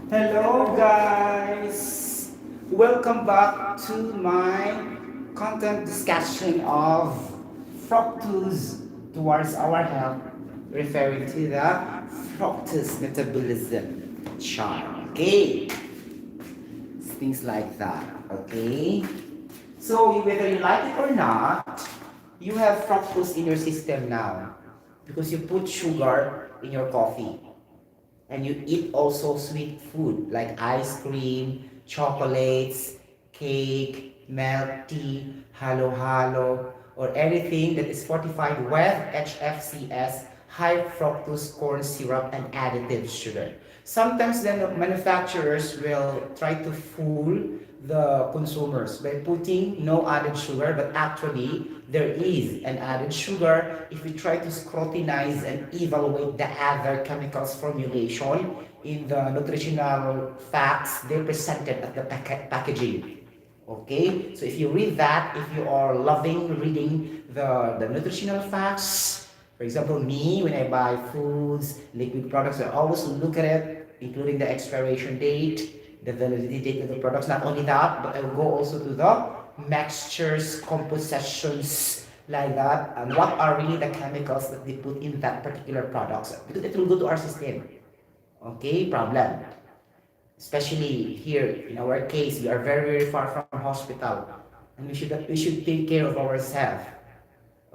Hello guys! Welcome back to my content discussion of fructose towards our health, referring to the fructose metabolism chart. Okay? Things like that. Okay? So whether you like it or not, you have fructose in your system now because you put sugar in your coffee. And you eat also sweet food like ice cream, chocolates, cake, milk tea, halo-halo, or anything that is fortified with HFCS, high fructose corn syrup, and additive sugar. Sometimes then the manufacturers will try to fool the consumers by putting no added sugar, but actually there is an added sugar if we try to scrutinize and evaluate the other chemicals formulation in the nutritional facts they presented at the packaging. Okay, so if you read that, if you are loving reading the nutritional facts, for example, me, when I buy foods, liquid products, I always look at it, including the expiration date, the validity date of the products. Not only that, but I will go also to the mixtures, compositions, like that, and what are really the chemicals that they put in that particular products, because it will go to our system. Okay, problem. Especially here in our case, we are very far from hospital, and we should take care of ourselves.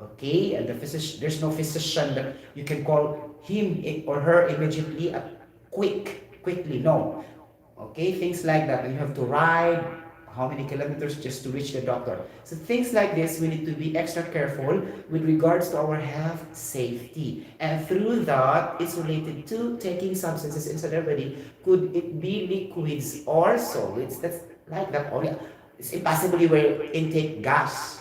Okay, and the physician, there's no physician that you can call him or her immediately quickly. No. Okay, things like that. And you have to ride how many kilometers just to reach the doctor. So things like this, we need to be extra careful with regards to our health safety. And through that, it's related to taking substances inside our body. Could it be liquids or solids? That's like that only. It's impossible you will intake gas.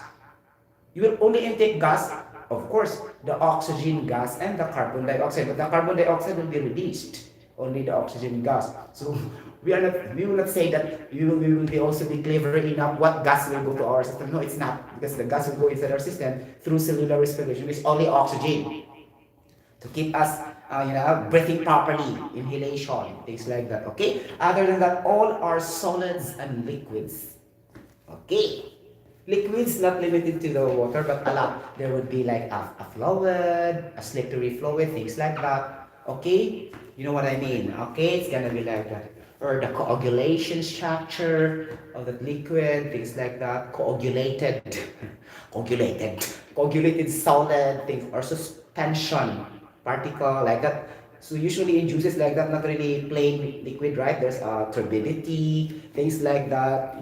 You will only intake gas, of course, the oxygen gas and the carbon dioxide. But the carbon dioxide will be released, only the oxygen gas. So we will not say that we will be also be clever enough what gas will go to our system. No, it's not, because the gas will go inside our system through cellular respiration. It's only oxygen to keep us breathing properly, inhalation, things like that. Okay. Other than that, all are solids and liquids. Okay. Liquids not limited to the water, but a lot. There would be like a fluid, a slippery fluid, things like that. Okay? You know what I mean? Okay? It's gonna be like that. Or the coagulation structure of the liquid, things like that. Coagulated. Coagulated solid, things, or suspension, particle, like that. So usually in juices like that, not really plain liquid, right? There's turbidity, things like that,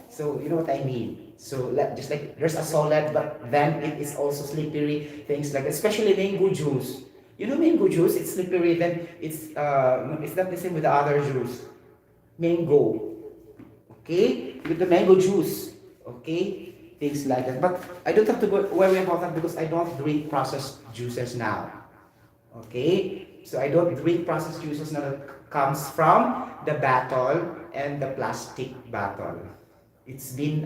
So you know what I mean. So just like there's a solid, but then it is also slippery, things like, especially mango juice. You know mango juice, it's slippery, then it's not the same with the other juice. Mango, okay? With the mango juice, okay? Things like that. But I don't have to worry about that because I don't drink processed juices now. Okay? So I don't drink processed juices now that comes from the bottle and the plastic bottle. I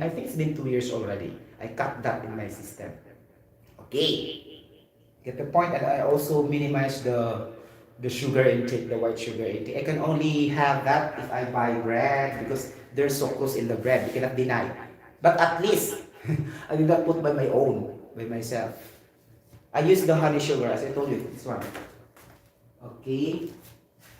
think it's been 2 years already. I cut that in my system. Okay. Get the point? And I also minimize the sugar intake, the white sugar intake. I can only have that if I buy bread because there's sucrose in the bread. You cannot deny. But at least I did not put by my own, by myself. I use the honey sugar, as I told you, this one. Okay.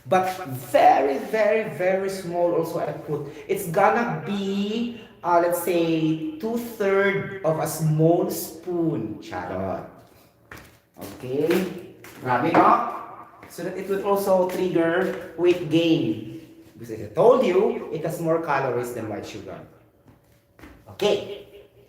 But very, very, very small also I put. It's gonna be, let's say, 2/3 of a small spoon. Charot. Okay. Grabe, no? So that it will also trigger weight gain. Because as I told you, it has more calories than white sugar. Okay.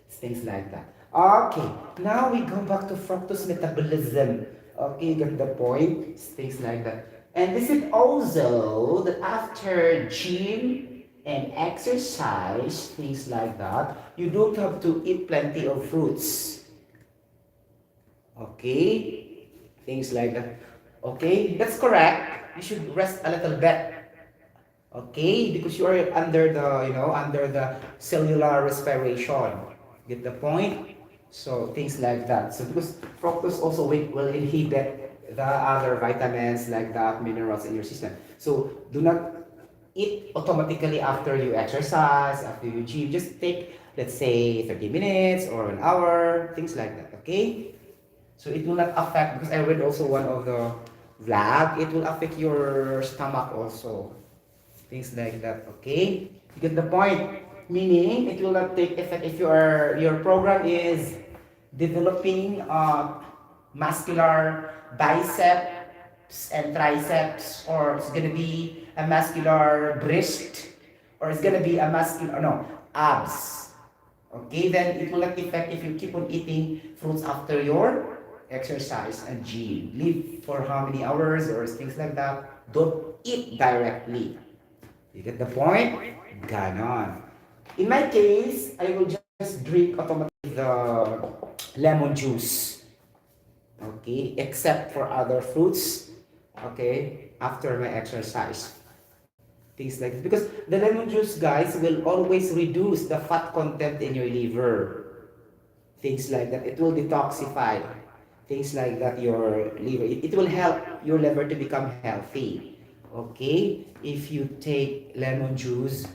Things like that. Okay. Now we go back to fructose metabolism. Okay, get the point? Things like that. And this is also that after gym and exercise, things like that, you don't have to eat plenty of fruits. Okay? Things like that. Okay? That's correct. You should rest a little bit. Okay? Because you are under the cellular respiration. Get the point? So things like that. So because fructose also will inhibit the other vitamins like that, minerals in your system. So do not eat automatically after you exercise, after you gym. Just take, let's say, 30 minutes or an hour, things like that, okay? So it will not affect, because I read also one of the vlog, it will affect your stomach also. Things like that, okay? You get the point? Meaning, it will not take effect if your program is developing muscular biceps and triceps, or it's gonna be a muscular breast, or it's gonna be a muscular, no, abs. Okay, then it will not affect if you keep on eating fruits after your exercise and gym. Live for how many hours or things like that. Don't eat directly. You get the point? Ganon. In my case, I will just drink automatically the lemon juice. Okay, except for other fruits. Okay, after my exercise. Things like this. Because the lemon juice, guys, will always reduce the fat content in your liver. Things like that. It will detoxify. Things like that, your liver. It will help your liver to become healthy. Okay? If you take lemon juice,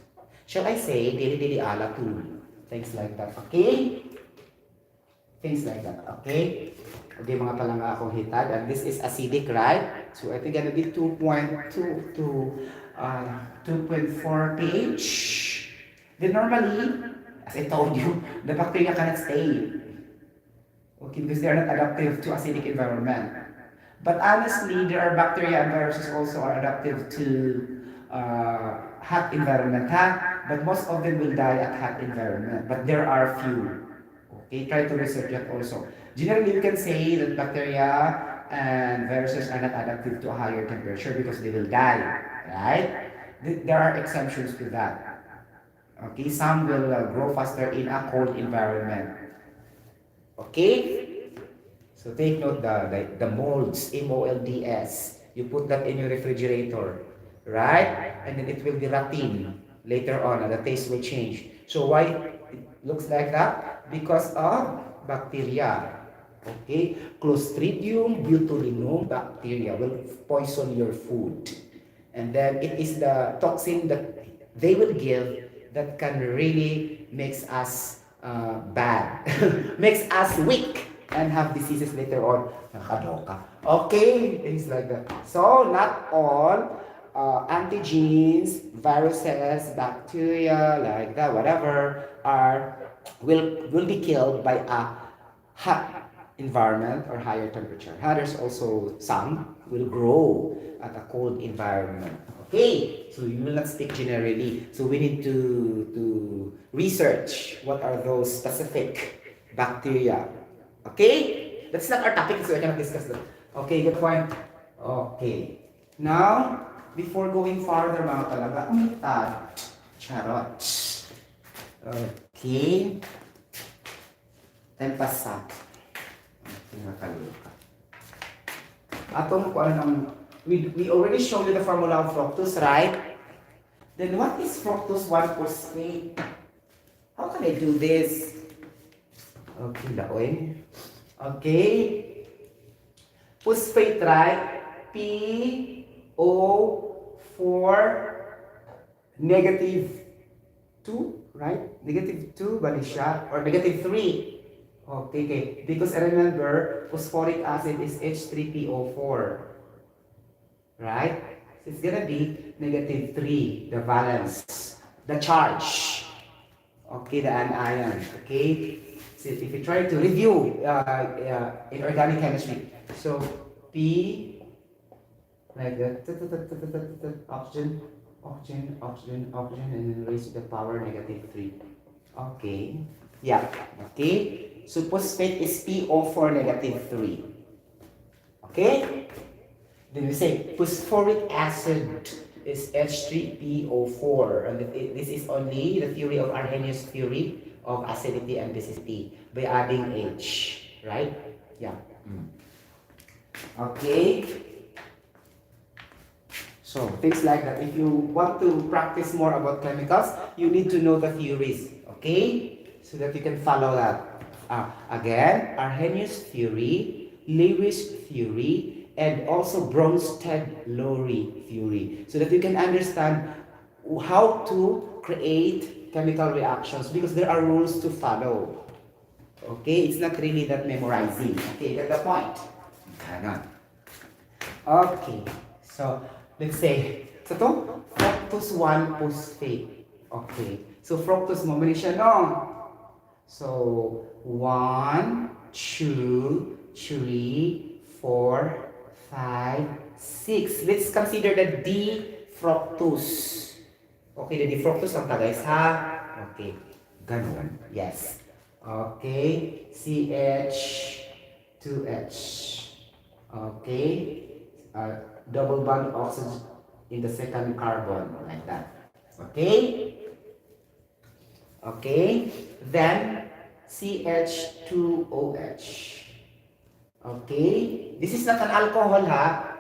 shall I say, dili-dili ala too. Things like that. Okay? Things like that. Okay? Okay, mga palanga akong hitag. And this is acidic, right? So I think gonna be 2.2 to 2.4 pH. Then normally, as I told you, the bacteria cannot stay. Okay, because they are not adaptive to acidic environment. But honestly, there are bacteria and viruses also are adaptive to hot environment, huh? But most of them will die at hot environment. But there are few. Okay, try to research that also. Generally, you can say that bacteria and viruses are not adaptive to a higher temperature because they will die, right? There are exceptions to that. Okay, some will grow faster in a cold environment. Okay? So take note the molds, MOLDS. You put that in your refrigerator, right? And then it will be rotten later on and the taste will change. So why it looks like that? Because of bacteria. Okay? Clostridium botulinum bacteria will poison your food. And then it is the toxin that they will give that can really makes us bad, makes us weak and have diseases later on. Nakaloka. Okay, things like that. So not all antigens, viruses, bacteria, like that, whatever, will be killed by a hot environment or higher temperature. There's also some will grow at a cold environment. Okay, so you will not speak generally. So we need to research what are those specific bacteria. Okay, that's not our topic, so I cannot discuss that. Okay, good point. Okay, now before going farther, mga talaga, umitad. Charot. Okay. Tempasa. Nakalimutan. Atong kung ano ng we already showed you the formula of fructose, right? Then what is fructose 1-phosphate? How can I do this? Okay, laoy. Okay. Phosphate, right? PO4 -2, right? -2 bali siya, or -3. Okay, okay. Because I remember, phosphoric acid is H3PO4. Right? So it's gonna be -3, the valence, the charge. Okay, the anion. Okay? So if you try to review in organic chemistry, so P, like that, oxygen, oxygen, oxygen, oxygen, and then raise to the power -3. Okay. Yeah. Okay. So phosphate is PO4 -3. Okay? Then we say phosphoric acid is H3PO4. And this is only the theory of Arrhenius' theory of acidity and basicity by adding H. Right? Yeah. Okay. So things like that. If you want to practice more about chemicals, you need to know the theories. Okay? So that you can follow that. Again, Arrhenius' theory, Lewis' theory, and also Bronsted-Lowry theory, so that you can understand how to create chemical reactions because there are rules to follow. Okay, it's not really that memorizing. Okay, get the point? Ganon. Okay, so let's say, so to, fructose 1 phosphate. Okay, so fructose mo, mali siya, no? So, 1, 2, 3, 4, 5, 6. Let's consider the D-fructose. Okay, the D-fructose lang ta guys, ha? Okay, ganun. Yes. Okay, CH2H. Okay, double bond oxygen in the second carbon, like that. Okay? Okay, then CH2OH. Okay, this is not an alcohol, ha?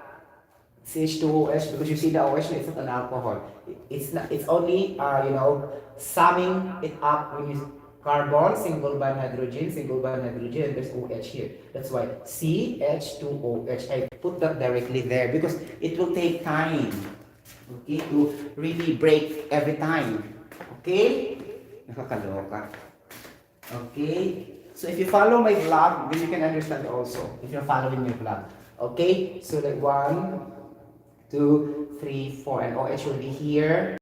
CH2OH, because you see the OH, it's not an alcohol. It's not. It's only summing it up when you carbon, single bond hydrogen, and there's OH here. That's why CH2OH. I put that directly there because it will take time. Okay, to really break every time. Okay. Nakakaloka. Okay? So if you follow my vlog, then you can understand also. If you're following my vlog. Okay? So like 1, 2, 3, 4. And OH will be here.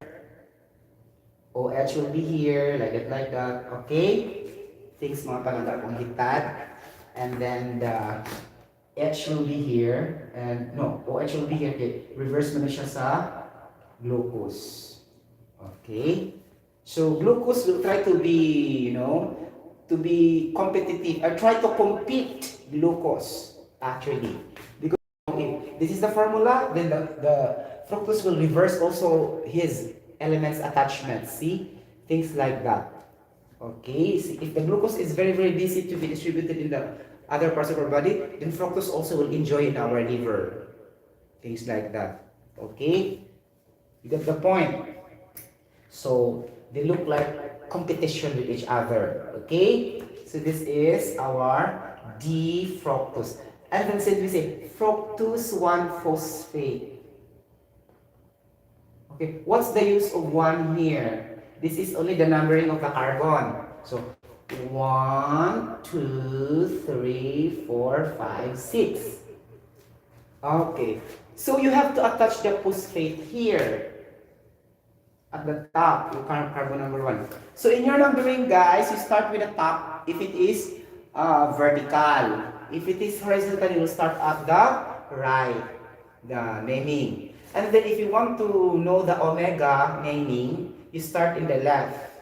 OH will be here. Like that. Okay? Things mga palanda kong hitad. And then the H will be here. And no, OH will be here. Okay. Reverse mo na siya sa glucose. Okay? So glucose will try to be, to be competitive or try to compete glucose actually. Because if this is the formula, then the fructose will reverse also his elements attachments. See? Things like that. Okay? See, if the glucose is very, very busy to be distributed in the other parts of our body, then fructose also will enjoy in our liver. Things like that. Okay? You get the point? So, they look like competition with each other. Okay? So this is our D-fructose. And then we say fructose 1 phosphate. Okay, what's the use of 1 here? This is only the numbering of the carbon. So 1, 2, 3, 4, 5, 6. Okay. So you have to attach the phosphate here. At the top, yung carbon number 1. So in your numbering, guys, you start with the top if it is vertical. If it is horizontal, you will start at the right, the naming. And then if you want to know the omega naming, you start in the left.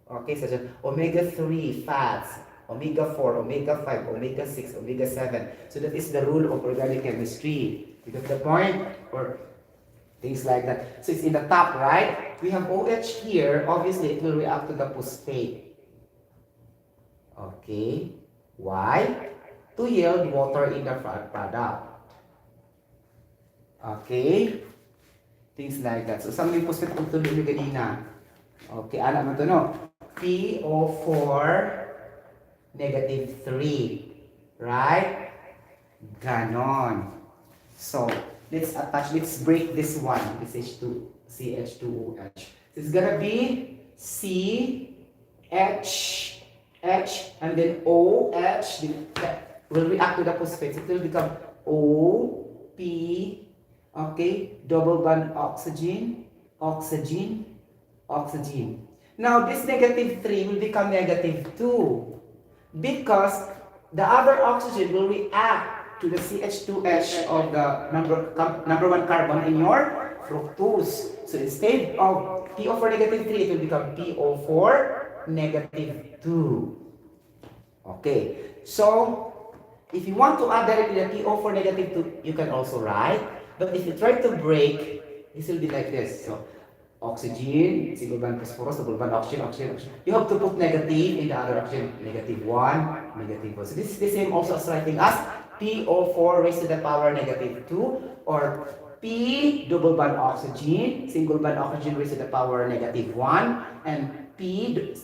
Okay, such as omega 3 fats, omega 4, omega 5, omega 6, omega 7. So that is the rule of organic chemistry. You get the point? Or things like that. So it's in the top, right? We have OH here. Obviously, it will react to the phosphate. Okay. Why? To yield water in the product. Okay. Things like that. So, saan yung phosphate kung tuloy nyo ganina? Okay, alam mo ito, no? PO4 negative 3. Right? Ganon. So, let's break this one. This H2, CH2OH. It's gonna be C, H, H, and then OH will react to the phosphates. It will become O, P, okay, double bond oxygen, oxygen, oxygen. Now, this negative 3 will become negative 2 because the other oxygen will react to the CH2H of the number 1 carbon in your fructose. So instead of PO4 negative 3, it will become PO4 negative 2. Okay. So, if you want to add directly the PO4 negative 2, you can also write. But if you try to break, this will be like this. So, oxygen, single bond phosphorus, double bond oxygen, oxygen, oxygen. You have to put negative in the other oxygen. Negative 1, negative 1. So this is the same also as writing as PO4 raised to the power negative 2 or P double bond oxygen, single bond oxygen raised to the power negative 1 and P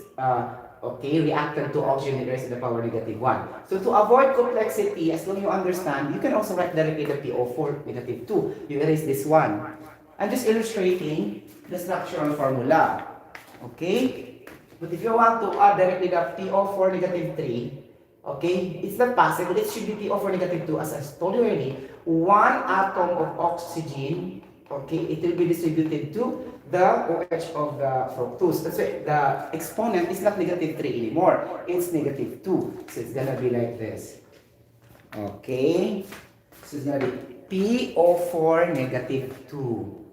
reactant to oxygen raised to the power negative 1. So to avoid complexity, as long as you understand, you can also write directly the PO4 negative 2. You erase this one. I'm just illustrating the structural formula. Okay? But if you want to add directly the PO4 negative 3, okay, it's not possible. It should be PO4 negative 2 as I told you already. One atom of oxygen, okay, it will be distributed to the OH of the fructose. That's why the exponent is not negative 3 anymore. It's negative 2. So it's gonna be like this. Okay? So it's gonna be PO4 negative 2.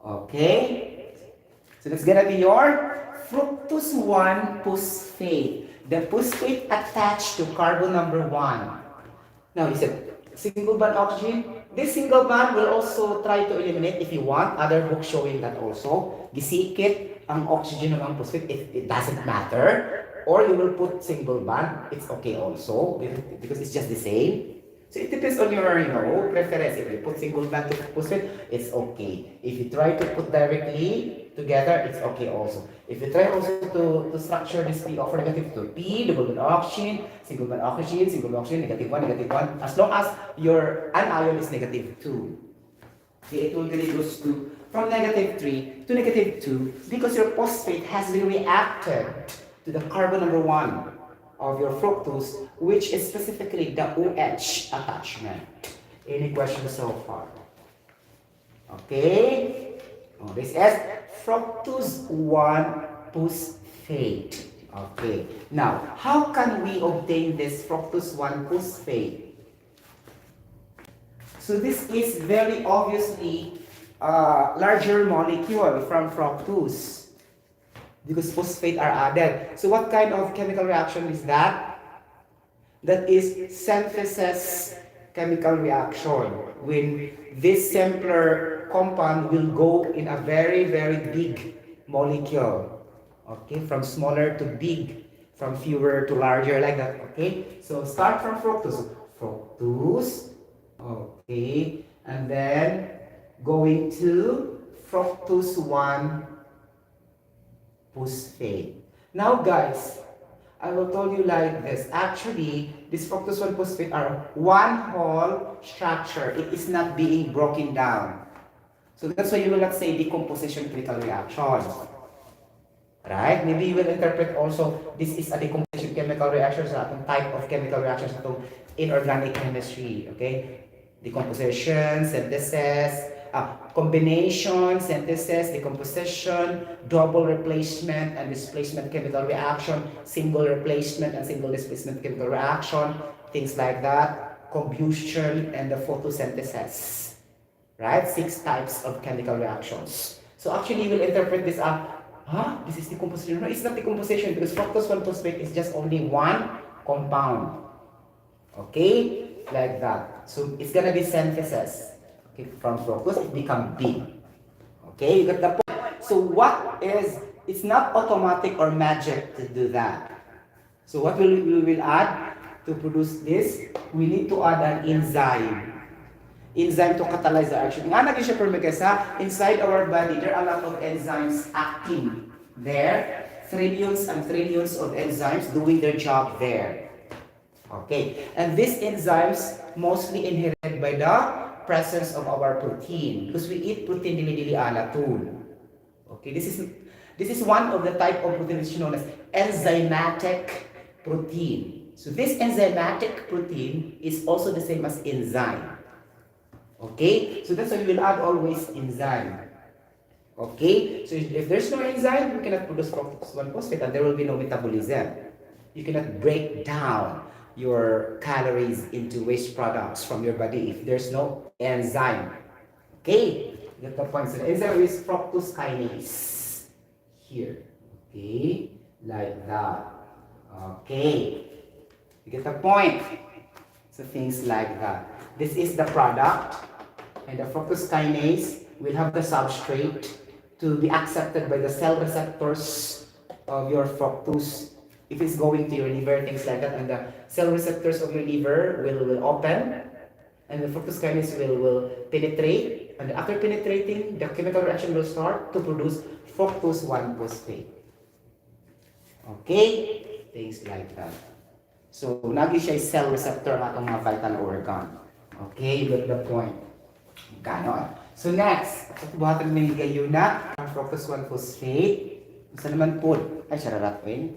Okay? So that's gonna be your fructose 1 phosphate. The phosphate attached to carbon number 1. Now you said single bond oxygen. This single bond will also try to eliminate if you want. Other books showing that also. Gisikit ang oxygen ng phosphate. It doesn't matter. Or you will put single bond. It's okay also because it's just the same. So it depends on your, preference. If you put single bond to phosphate, it's okay. If you try to put directly together, it's okay also. If you try also to structure this PO4 negative to P, double bond oxygen, single bond oxygen, negative 1, negative 1, as long as your anion is negative 2. Okay, it will really goes to from negative 3 to negative 2 because your phosphate has been reacted to the carbon number 1 of your fructose, which is specifically the OH attachment. Any questions so far? Okay. This is fructose 1 phosphate. Okay. Now, how can we obtain this fructose 1 phosphate? So this is very obviously a larger molecule from fructose, because phosphate are added. So what kind of chemical reaction is that? That is synthesis chemical reaction, when this simpler compound will go in a very, very big molecule. Okay, from smaller to big, from fewer to larger, like that. Okay, so start from fructose. Fructose, okay, and then going to fructose 1 phosphate. Now guys, I will tell you like this. Actually, this fructose 1 phosphate are one whole structure. It is not being broken down. So that's why you will not say decomposition chemical reaction. Right? Maybe you will interpret also this is a decomposition chemical reaction sa atong type of chemical reactions atong inorganic chemistry. Okay? Decomposition, synthesis, combination, synthesis, decomposition, double replacement and displacement chemical reaction, single replacement and single displacement chemical reaction, things like that, combustion and the photosynthesis. Right? 6 types of chemical reactions. So actually you will interpret this this is decomposition. No, it's not decomposition because fructose 1 phosphate is just only one compound. Okay? Like that. So it's gonna be synthesis. Okay, from fructose it become big. Okay, you got the point. So what is, it's not automatic or magic to do that. So what we will add to produce this? We need to add an enzyme. Enzyme to catalyze the action. Nga naging siya permekesa, inside our body, there are a lot of enzymes acting there. Trillions and trillions of enzymes doing their job there. Okay, and these enzymes mostly inherited by the presence of our protein, because we eat protein dili alatun. Okay, this is one of the type of protein which is known as enzymatic protein. So this enzymatic protein is also the same as enzyme. Okay, so that's why we will add always enzyme. Okay, so if there's no enzyme, we cannot produce fructose 1 phosphate and there will be no metabolism. You cannot break down your calories into waste products from your body if there's no enzyme. Okay, get the point. So the enzyme is fructose kinase here. Okay, like that. Okay, you get the point. So things like that. This is the product, and the fructose kinase will have the substrate to be accepted by the cell receptors of your fructose. If it's going to your liver, things like that, and the cell receptors of your liver will open, and the fructose kinase will penetrate, and after penetrating, the chemical reaction will start to produce fructose 1 phosphate. Okay? Things like that. So, lagi siya cell receptor ng atong mga vital organ. Okay? You get the point. Ganon. So next, buhatan namin kayo na ang fructose 1-phosphate. Isa naman po, ay sararapin.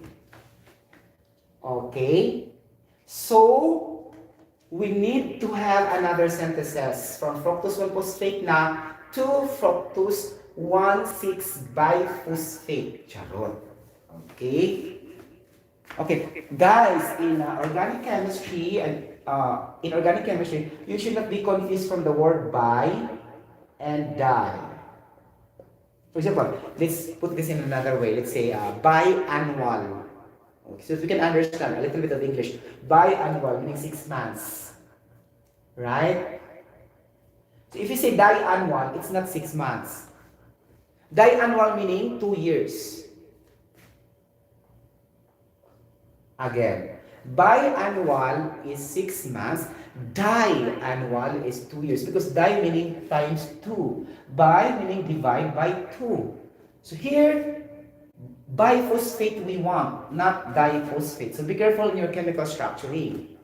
Okay. So, we need to have another synthesis from fructose 1-phosphate na to fructose 1,6-biphosphate. Charot. Okay. Okay, guys, in organic chemistry you should not be confused from the word bi and di. For example, let's put this in another way. Let's say biannual. Okay, so we can understand a little bit of English. Biannual meaning 6 months, right? So if you say diannual, it's not 6 months. Diannual meaning 2 years. Again, biannual is 6 months, diannual is 2 years because di meaning times 2, bi meaning divide by 2. So here, biphosphate we want, not diphosphate. So be careful in your chemical structuring.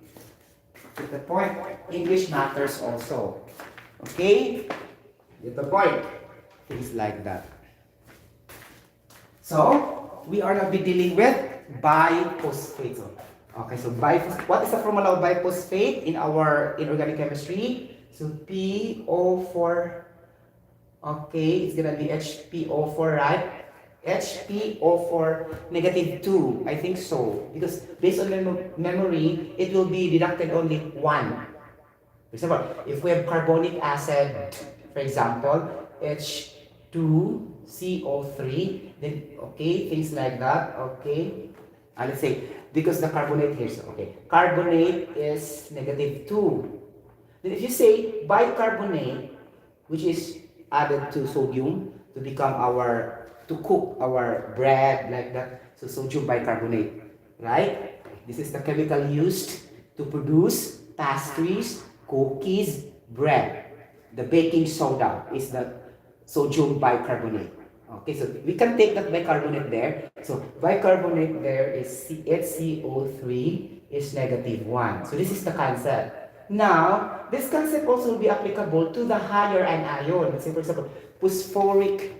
Get the point? English matters also. Okay? Get the point? Things like that. So, we are now be dealing with biphosphate. Okay, so what is the formula of biphosphate in organic chemistry? So PO4. Okay, it's gonna be HPO4, right? HPO4 negative 2. I think so. Because based on memory, it will be deducted only 1. For example, if we have carbonic acid, for example, H2CO3, then okay, things like that. Okay. Let's say, because the carbonate here, so okay, carbonate is negative 2. Then if you say bicarbonate, which is added to sodium to become to cook our bread like that, so sodium bicarbonate, right? This is the chemical used to produce pastries, cookies, bread. The baking soda is the sodium bicarbonate. Okay, so we can take that bicarbonate there. So bicarbonate there is HCO3 is negative 1. So this is the concept. Now, this concept also will be applicable to the higher anion. Let's say, for example, phosphoric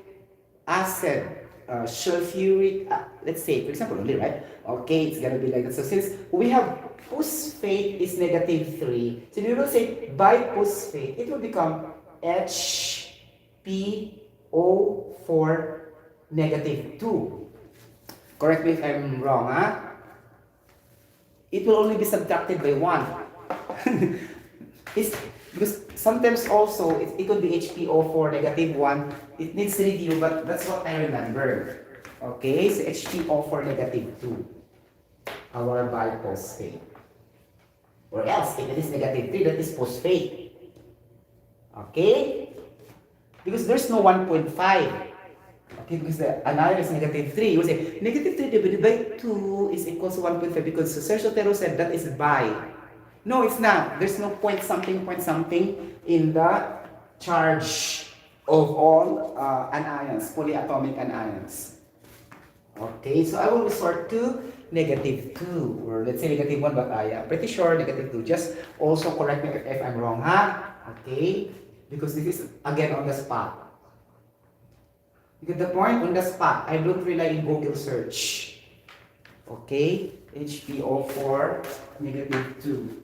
acid, sulfuric, let's say, for example, only, right? Okay, it's gonna be like that. So since we have phosphate is negative 3, so we will say biphosphate, it will become HPO4 negative 2. Correct me if I'm wrong, huh? It will only be subtracted by 1. It's because sometimes also it could be HPO4 negative 1. It needs review, but that's what I remember. Okay, so HPO4 negative 2. Our biphosphate. Or else, if it is negative 3, that is phosphate. Okay? Because there's no 1.5. Okay, because the anion is negative 3. You will say, negative 3 divided by 2 is equal to 1.5 because Sir Sotero said that is bi. No, it's not. There's no point something in the charge of all anions, polyatomic anions. Okay, so I will resort to negative 2, or let's say negative 1, but I am pretty sure negative 2. Just also correct me if I'm wrong, huh? Okay, because this is again on the spot. You get the point? On the spot. I don't rely in Google search. Okay, HPO4 negative 2.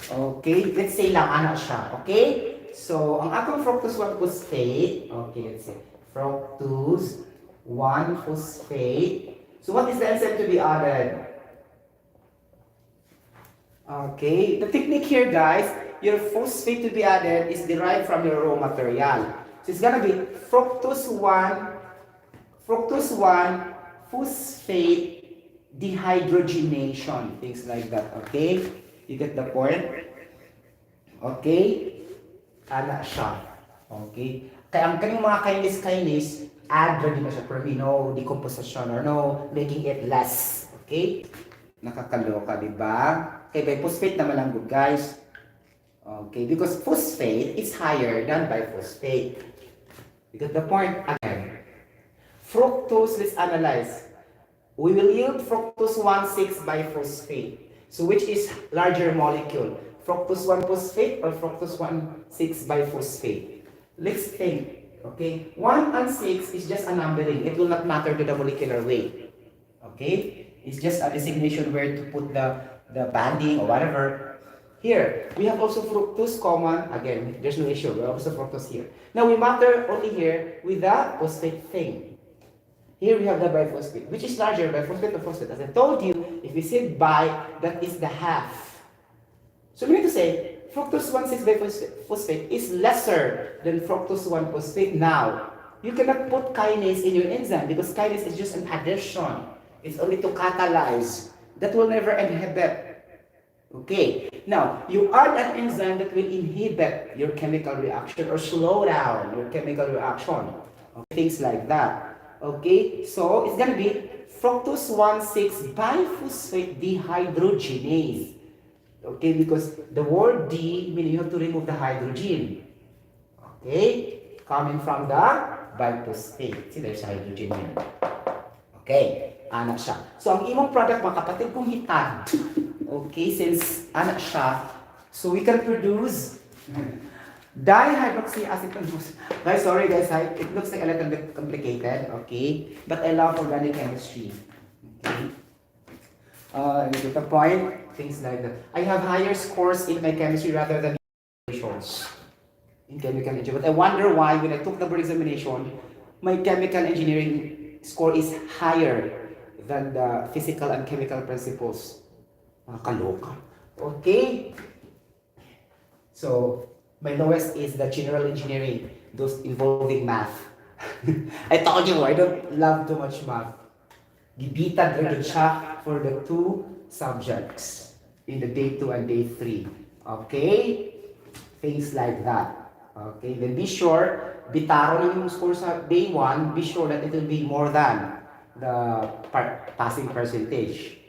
Okay, let's say lang ana siya. Okay? So, ang atong fructose 1-phosphate, okay, let's say fructose 1-phosphate. So, what is the enzyme to be added? Okay, the technique here, guys, your phosphate to be added is derived from your raw material. So, it's gonna be fructose 1 phosphate dehydrogenation, things like that. Okay? You get the point? Okay? Ana siya. Okay? Kaya ang kanyang mga kinase, add ready na siya, pero no decomposition or no making it less. Okay? Nakakaloka, di ba? Okay, biphosphate naman lang good, guys. Okay, because phosphate is higher than biphosphate. You get the point? Again. Fructose, let's analyze. We will yield fructose 1,6-biphosphate. So which is larger molecule? Fructose 1-phosphate or fructose 1,6-biphosphate? Let's think. Okay? 1 and 6 is just a numbering. It will not matter to the molecular weight. Okay? It's just a designation where to put the banding or whatever. Here, we have also fructose common. Again, there's no issue. We have also fructose here. Now, we matter only here with the phosphate thing. Here we have the biphosphate. Which is larger, biphosphate or phosphate? As I told you, if we say bi, that is the half. So we need to say, fructose 1,6-biphosphate is lesser than fructose 1-phosphate. Now, you cannot put kinase in your enzyme because kinase is just an addition. It's only to catalyze. That will never inhibit. Okay. Now, you add an enzyme that will inhibit your chemical reaction or slow down your chemical reaction. Okay. Things like that. Okay. So, it's going to be fructose 1,6-biphosphate dehydrogenase. Okay, because the word D meaning you have to remove the hydrogen. Okay, coming from the biphosphate. See, there's hydrogen here. Okay, anak siya. So, ang imong product, mga kapatid kong hitad. Okay, since anak siya, so we can produce dihydroxyacetylose. Guys, sorry guys, it looks like a little bit complicated. Okay, but I love organic chemistry. Okay. Get the point? Things like that. I have higher scores in my chemistry rather than in chemical engineering. But I wonder why when I took the board examination, my chemical engineering score is higher than the physical and chemical principles. Kaloka. Okay? So, my lowest is the general engineering, those involving math. I told you, I don't love too much math. Gibitad rin siya for the 2 subjects in the day 2 and day 3. Okay? Things like that. Okay? Then be sure, bitaro na yung score sa day 1, be sure that it will be more than the passing percentage.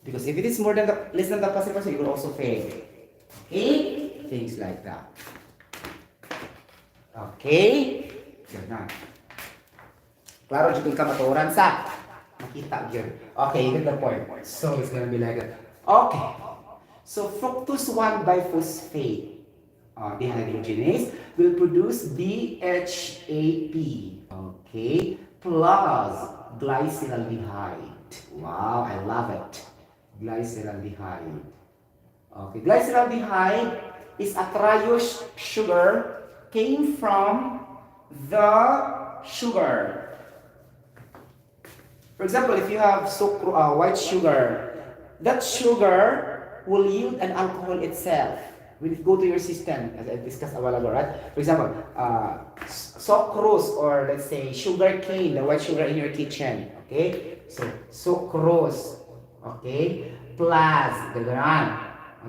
Because if it is more than less than the passing percentage, you will also fail. Okay? Things like that. Okay? Ganun. Klaro, dito ka maturan sa makita yun. Okay, you get the point. So, it's gonna be like that. Okay. So, fructose 1-biphosphate dehydrogenase will produce DHAP. Okay. Plus glyceraldehyde. Wow, I love it. Glyceraldehyde. Okay. Glyceraldehyde is a triose sugar came from the sugar. For example, if you have white sugar, that sugar will yield an alcohol itself. Will it go to your system, as I discussed a while ago, right? For example, sucrose or let's say sugar cane, the white sugar in your kitchen, okay? So, sucrose, okay? Plus,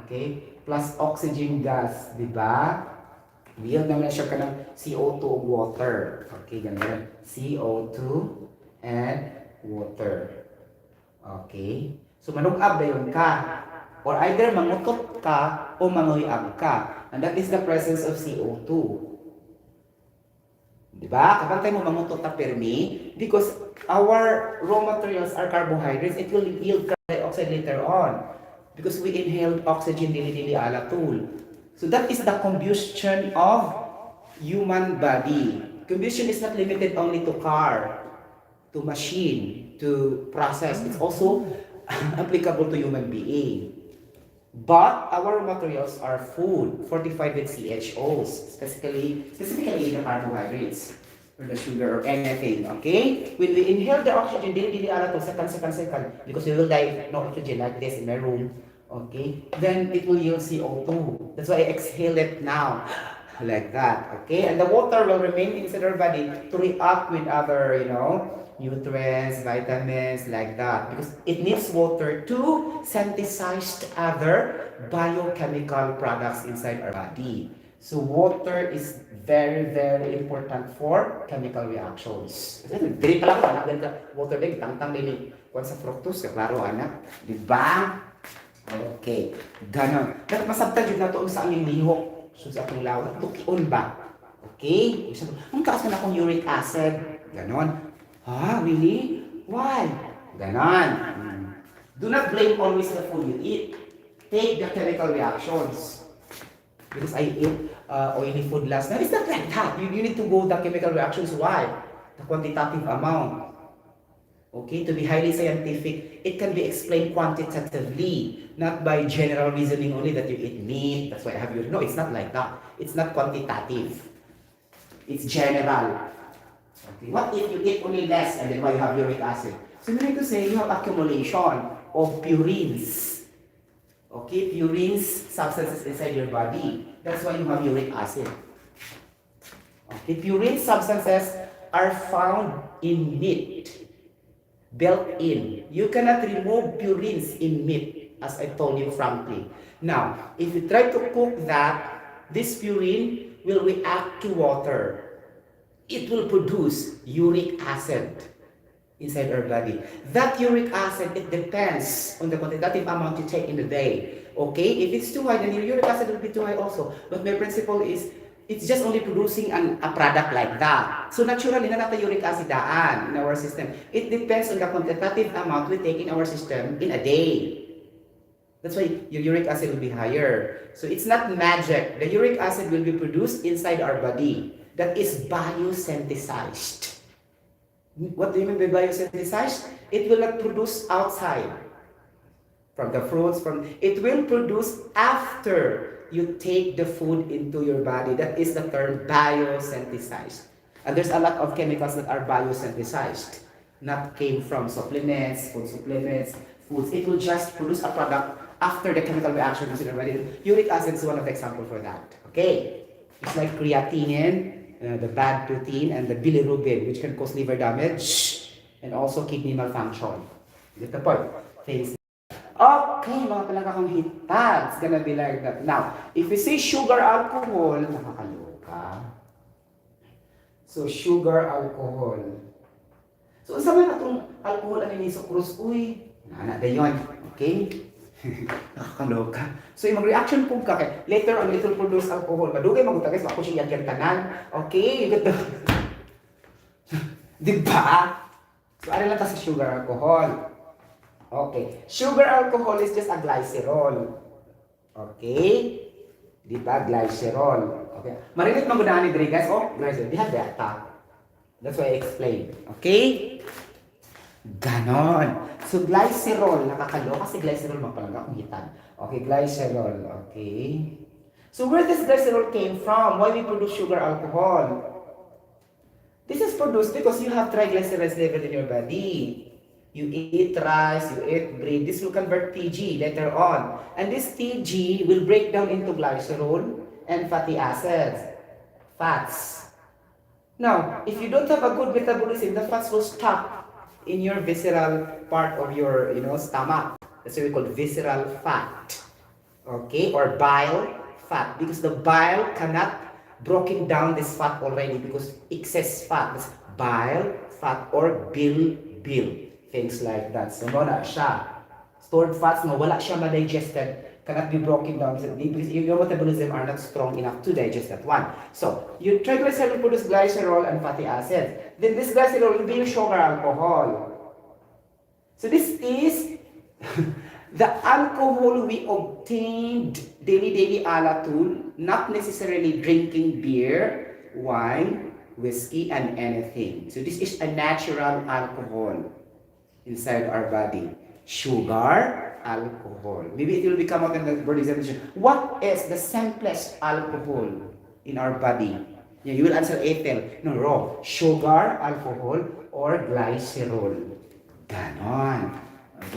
okay? Plus oxygen gas, di ba? Yield naman siya ka ng CO2 water. Okay, ganyan. CO2 and water. Okay? So, manugab na yun ka. Or either mangutot ka o manguyab ka. And that is the presence of CO2. Diba? Kapag tayo mo mangutot na permi, because our raw materials are carbohydrates, it will yield carbon dioxide later on. Because we inhaled oxygen dili-dili alatul. So that is the combustion of human body. Combustion is not limited only to car, to machine, to process. It's also applicable to human being. But our materials are food, fortified with CHOs, specifically the carbohydrates, or the sugar, or anything, okay? When we inhale the oxygen, dili alatul, second, because we will die no oxygen like this in my room, okay? Then it will yield CO2. That's why I exhale it now, like that, okay? And the water will remain inside our body to react with other, nutrients, vitamins, like that. Because it needs water to synthesize other biochemical products inside our body. So water is very, very important for chemical reactions. Dili pala ko, anak ganda, water din, tangtang din kung sa fructose, klaro anak. Diba? Okay. Ganon. Dapat masabtan yun na ito sa aming lihok. So sa atong lawak, tukion ba? Okay? Ang taas na akong uric acid. Ganon. Really? Why? Ganon. Do not blame always the food you eat. Take the chemical reactions. Because I eat oily food last night. It's not like that. You need to go the chemical reactions. Why? The quantitative amount. Okay, to be highly scientific, it can be explained quantitatively, not by general reasoning only that you eat meat, that's why I have uric. No, it's not like that. It's not quantitative. It's general. Okay. What if you eat only less and then why you have uric acid? So you need to say you have accumulation of purines. Okay, purines, substances inside your body. That's why you have uric acid. Okay, purine substances are found in meat. Built in. You cannot remove purines in meat, as I told you frankly. Now, if you try to cook that, this purine will react to water. It will produce uric acid inside our body. That uric acid, it depends on the quantitative amount you take in the day. Okay? If it's too high, then your uric acid will be too high also. But my principle is, it's just only producing a product like that. So naturally, na natin uric acid daan in our system. It depends on the quantitative amount we take in our system in a day. That's why your uric acid will be higher. So it's not magic. The uric acid will be produced inside our body. That is biosynthesized. What do you mean by biosynthesized? It will not produce outside. From the fruits, it will produce after you take the food into your body. That is the term biosynthesized. And there's a lot of chemicals that are biosynthesized. Not came from supplements, food supplements, foods. It will just produce a product after the chemical reaction in your body. Uric acid is one of the examples for that. Okay? It's like creatinine, the bad protein, and the bilirubin, which can cause liver damage and also kidney malfunction. Get the point? Things. Okay, mga palangkang hitad, it's gonna be like that. Now, if you say sugar alcohol, nakakaloka. So, sugar alcohol. So, sa man itong alcohol ang inisocrose, uy, nana da yun. Okay? Nakakaloka. So, yung mag-reaction po ka, later on, it will produce alcohol. Madugay, magutagay, so ako siya yan tanan. Okay? Diba? So, ano lang ta sa sugar alcohol? Okay. Sugar alcohol is just a glycerol. Okay? Di ba? Glycerol. Okay. Marinig magunahan ni Dre, guys. Oh, glycerol. Di have data. That's why I explained. Okay? Ganon. So, glycerol. Nakakalo kasi glycerol mapalaga kung hitan. Okay, glycerol. Okay. So, where this glycerol came from? Why we produce sugar alcohol? This is produced because you have triglycerides level in your body. You eat rice, you eat bread, this will convert TG later on. And this TG will break down into glycerol and fatty acids, fats. Now, if you don't have a good metabolism, the fats will stuck in your visceral part of your, stomach. That's what we call visceral fat. Okay, or bile fat. Because the bile cannot broken down this fat already because excess fat. That's bile, fat, or bile. Things like that. So, wala siya. Stored fats, wala siya ma-digested, cannot be broken down because your metabolism are not strong enough to digest that one. So, your triglyceride will produce glycerol and fatty acids. Then this glycerol will be your sugar alcohol. So, this is the alcohol we obtained daily alatul, not necessarily drinking beer, wine, whiskey, and anything. So, this is a natural alcohol inside our body. Sugar, alcohol. Maybe it will become out in the board examination. What is the simplest alcohol in our body? Yeah, you will answer ethyl. No, wrong. Sugar, alcohol, or glycerol. Ganon.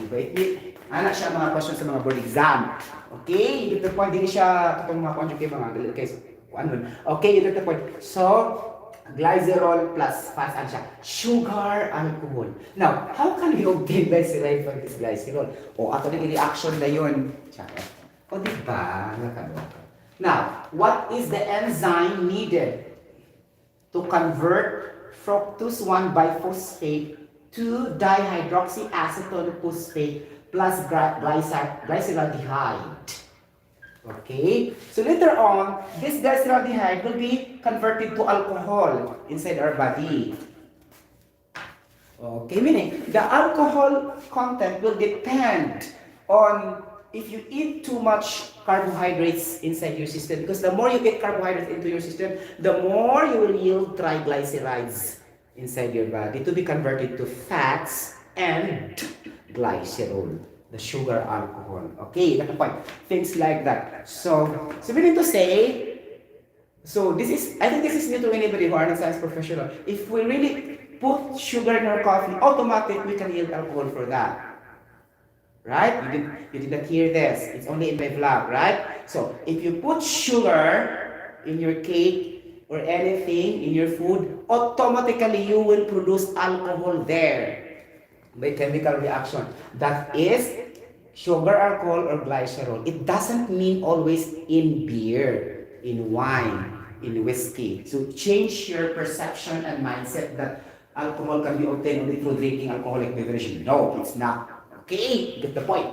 Okay, anak siya mga questions sa mga board exam. Okay, you get the point. Hindi siya itong mga conjugate mga case. Okay, you get the point. So, glycerol plus fats and siya. Sugar alcohol. Now, how can we obtain glyceride from this glycerol? O, ato na i-reaction na yun. O, diba? Now, what is the enzyme needed to convert fructose 1 biphosphate to dihydroxyacetone phosphate plus glyceraldehyde? Okay, so later on, this glyceraldehyde will be converted to alcohol inside our body. Okay, meaning the alcohol content will depend on if you eat too much carbohydrates inside your system. Because the more you get carbohydrates into your system, the more you will yield triglycerides inside your body to be converted to fats and glycerol, the sugar alcohol. Okay, that's the point. Things like that. So we need to say, so this is, I think this is new to anybody who are not science professional. If we really put sugar in our coffee, automatically we can yield alcohol for that. Right? You did not hear this. It's only in my vlog, right? So, if you put sugar in your cake or anything in your food, automatically you will produce alcohol there by chemical reaction. That is sugar alcohol or glycerol. It doesn't mean always in beer, in wine, in whiskey. So, change your perception and mindset that alcohol can be obtained only through drinking alcoholic beverage. No, it's not. Okay, get the point.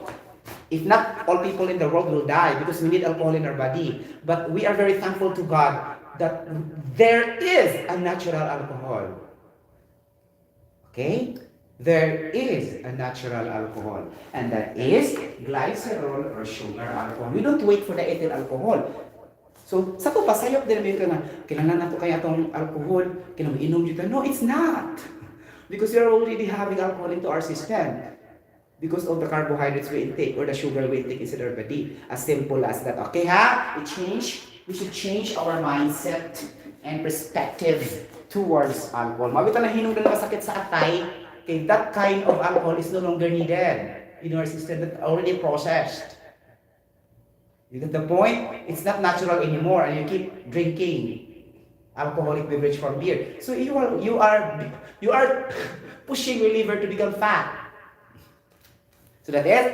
If not, all people in the world will die because we need alcohol in our body. But we are very thankful to God that there is a natural alcohol. Okay? There is a natural alcohol. And that is glycerol or sugar alcohol. We don't wait for the ethyl alcohol. So, sa to pasayop din namin ka na, kailangan na to kaya itong alcohol, kailangan inom dito. No, it's not. Because we are already having alcohol into our system. Because of the carbohydrates we intake or the sugar we intake inside our body. As simple as that. Okay ha? We should change our mindset and perspective towards alcohol. Mabita na hinungdan masakit sa atay, okay, that kind of alcohol is no longer needed in our system that already processed. You get the point? It's not natural anymore and you keep drinking alcoholic beverage from beer. So you are pushing your liver to become fat. So that is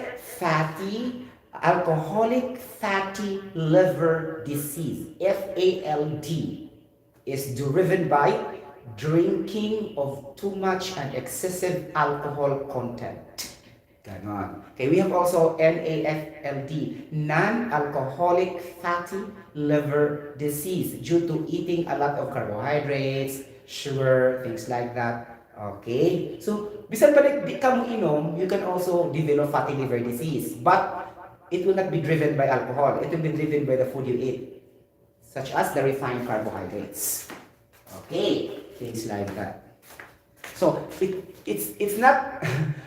alcoholic fatty liver disease, FALD, is driven by drinking of too much and excessive alcohol content. Ganon. Okay, we have also NAFLD, non-alcoholic fatty liver disease, due to eating a lot of carbohydrates, sugar, things like that. Okay? So, bisan pa di ka mo inom, you can also develop fatty liver disease. But, it will not be driven by alcohol. It will be driven by the food you eat. Such as the refined carbohydrates. Okay? Things like that. So, it's not,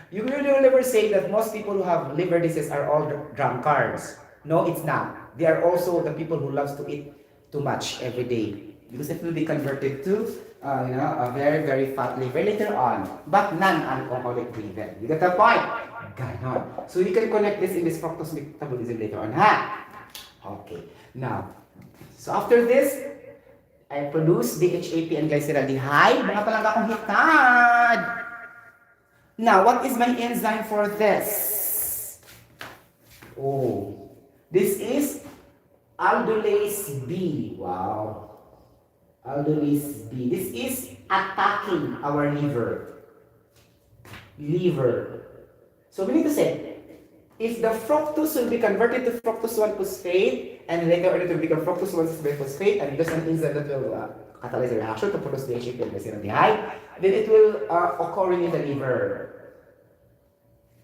you will never say that most people who have liver disease are all drunkards. No, it's not. They are also the people who loves to eat too much every day. Because it will be converted to a very, very fat liver later on, but non-alcoholic driven. You get the point? Ganon. So you can connect this in this fructose metabolism later on, ha? Okay. Now, so after this, I produce DHAP and glyceraldehyde. Mga talaga akong hitad. Now, what is my enzyme for this? Oh, this is aldolase B. Wow. Aldolase B. This is attacking our liver. So we need to say, if the fructose will be converted to fructose 1-phosphate, and later on it will become fructose 1-phosphate, and there's an enzyme that will catalyze the reaction to produce DHAP and glyceraldehyde, then it will occur in the liver.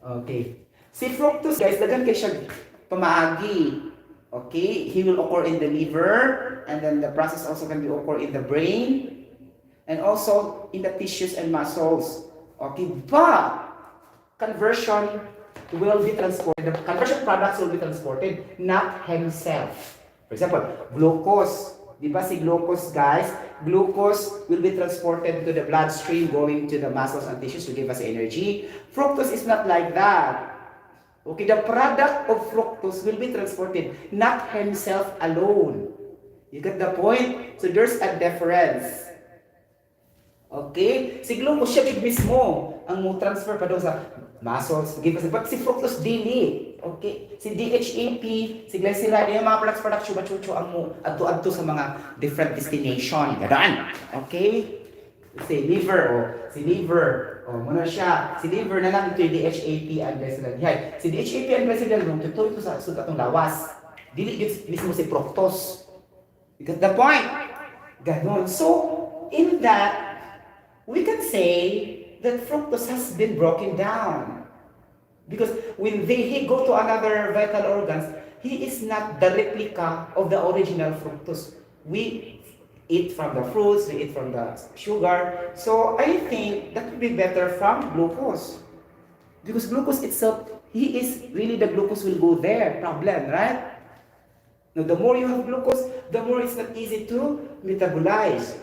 Okay. Si fructose, guys, dagan kay siya pamaagi. Okay, he will occur in the liver, and then the process also can be occur in the brain, and also in the tissues and muscles. Okay, but conversion will be transported. The conversion products will be transported, not himself. For example, glucose. Di ba si glucose, guys? Glucose will be transported to the bloodstream, going to the muscles and tissues to give us energy. Fructose is not like that. Okay, the product of fructose will be transported, not himself alone. You get the point? So there's a difference. Okay? Si glucose siya mismo ang mo transfer pa daw sa muscles. But si fructose dili. Okay? Si DHAP, si glyceride, yung mga products chuba-chucho ang mo adto-adto sa mga different destination. Gadaan. Okay? Si liver, muna siya. Si liver na lang ito yung DHAP and glyceraldehyde. Si DHAP and glyceraldehyde, ito sa atong lawas. Dili mismo si fructose. You get the point? Ganon. So, in that, we can say that fructose has been broken down. Because when they go to another vital organs, he is not the replica of the original fructose. We eat from the fruits, we eat from the sugar. So I think that would be better from glucose. Because glucose itself, he is really the glucose will go there, problem, right? Now, the more you have glucose, the more it's not easy to metabolize,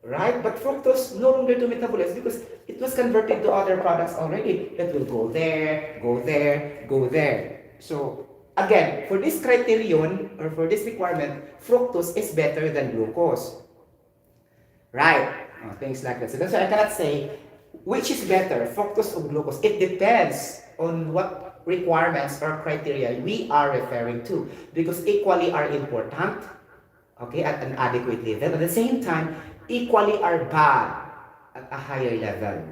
right? But fructose no longer to metabolize because it was converted to other products already that will go there, go there, go there. So, again, for this criterion or for this requirement, fructose is better than glucose, right? Things like that. So that's why I cannot say which is better, fructose or glucose. It depends on what requirements or criteria we are referring to, because equally are important, okay, at an adequate level. At the same time, equally are bad at a higher level.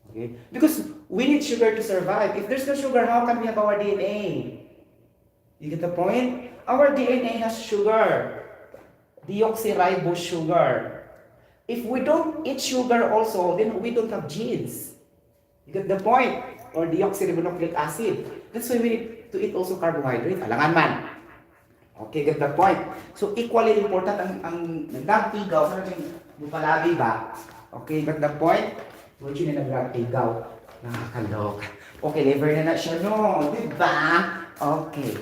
Okay? Because we need sugar to survive. If there's no sugar, how can we have our DNA? You get the point? Our DNA has sugar, deoxyribose sugar. If we don't eat sugar also, then we don't have genes. You get the point? Or deoxyribonucleic acid. That's why we need to eat also carbohydrate. Alangan man. Okay, get the point? So, equally important ang nagtigaw. Sa yung palabi ba? Okay, get the point? Which yun yung nagtigaw. Nakakalok. Okay, liver na siya, no? Diba? Okay.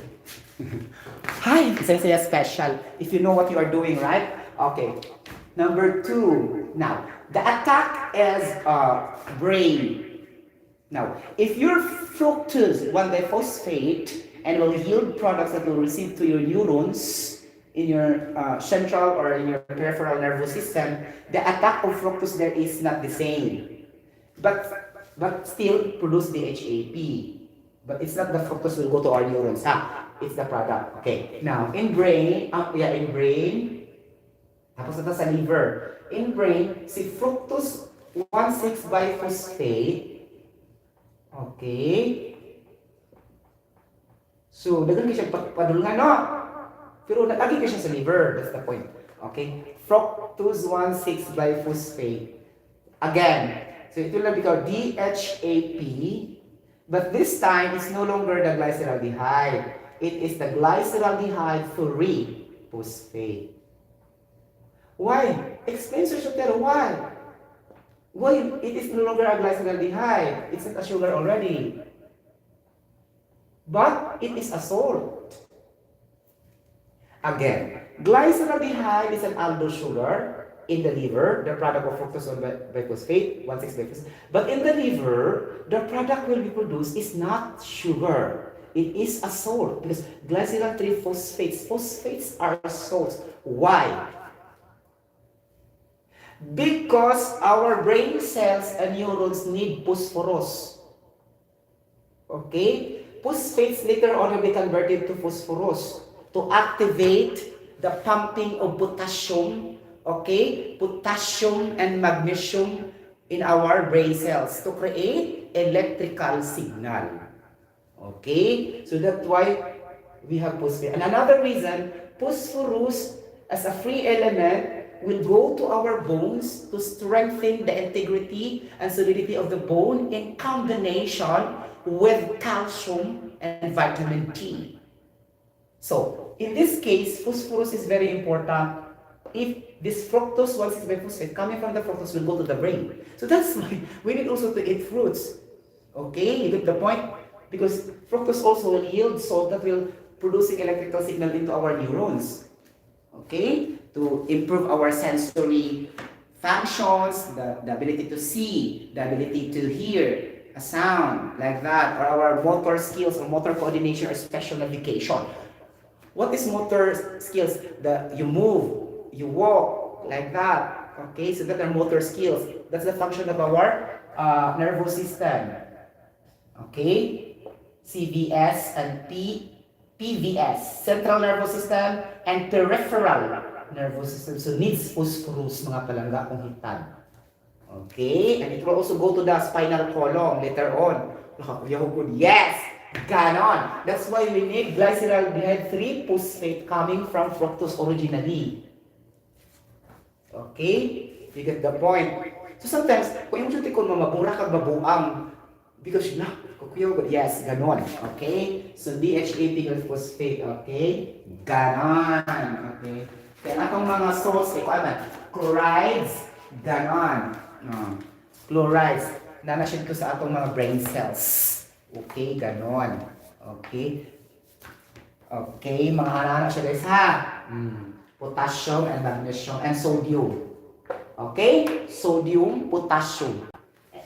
Hi, isa special. If you know what you are doing, right? Okay. Number 2. Now, the attack is brain. Now, if your fructose 1-phosphate and will yield products that will receive to your neurons in your central or in your peripheral nervous system, the attack of fructose there is not the same. But still produce the HAP. But it's not the fructose will go to our neurons. It's the product. Okay. Now, in brain, in brain, tapos ito sa liver. In brain, si fructose 1,6-biphosphate. Okay. So, dagan siya padulungan, no? Pero nag-agi ka siya sa liver. That's the point. Okay? Fructose 1,6-biphosphate. Again, so it will become DHAP. But this time, it's no longer the glyceraldehyde. It is the glyceraldehyde 3-phosphate. Why? Explain, Sir Sotero, why? Why it is no longer a glyceraldehyde? It's not a sugar already. But it is a salt. Again, glyceraldehyde is an aldose sugar in the liver, the product of fructose on biphosphate, 1,6-biphosphate. But in the liver, the product will be produced is not sugar. It is a salt because glycerol 3-phosphates. Phosphates are salts. Why? Because our brain cells and neurons need phosphorus. Okay? Phosphates later on will be converted to phosphorus to activate the pumping of potassium, okay? Potassium and magnesium in our brain cells to create electrical signal. Okay? So that's why we have phosphate. And another reason, phosphorus as a free element will go to our bones to strengthen the integrity and solidity of the bone in combination with calcium and vitamin D. So, in this case, phosphorus is very important. If this fructose 1,6-biphosphate coming from the fructose will go to the brain. So that's why we need also to eat fruits. Okay, you get the point? Because fructose also will yield salt that will producing electrical signal into our neurons. Okay? To improve our sensory functions, the ability to see, the ability to hear a sound like that, or our motor skills or motor coordination or special navigation. What is motor skills? You move, you walk like that. Okay, so that are motor skills. That's the function of our nervous system. Okay, CVS and PVS, central nervous system and peripheral nervous system. So needs phosphorus, mga palangga kong hitad. Okay? And it will also go to the spinal column later on. Yes! Ganon. That's why we need glyceraldehyde 3-phosphate coming from fructose originally. Okay? You get the point. So sometimes, kung yung suti ko mamabura kag mabuang, Because na, kukuyaw, yes, ganon. Okay? So, DHA equals phosphate. Okay? Ganon. Okay? Kaya atong mga salts, chlorides, ganon. Chlorides, nanasyon ko sa atong mga brain cells. Okay? Ganon. Okay? Okay, mga halaman siya guys ha. Potassium and magnesium and sodium. Okay? Sodium, potassium,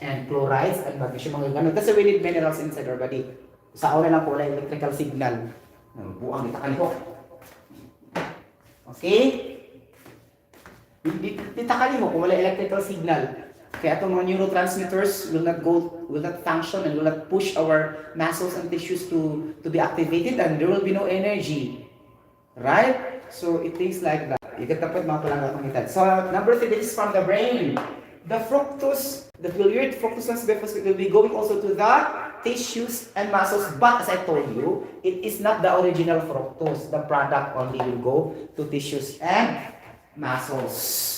and chlorides and magnesium. Mga ganun. Kasi we need minerals inside our body. Sa una lang po lang electrical signal. Buang kita kaniko. Okay? Dita kaniko kung wala electrical signal. Kaya itong mga neurotransmitters will not function and will not push our muscles and tissues to be activated, and there will be no energy. Right? So it things like that. Ikatapat mga palangga komunidad. So number 3, this is from the brain. The fructose, the diluted fructose phosphate will be going also to the tissues and muscles. But as I told you, it is not the original fructose. The product only will go to tissues and muscles.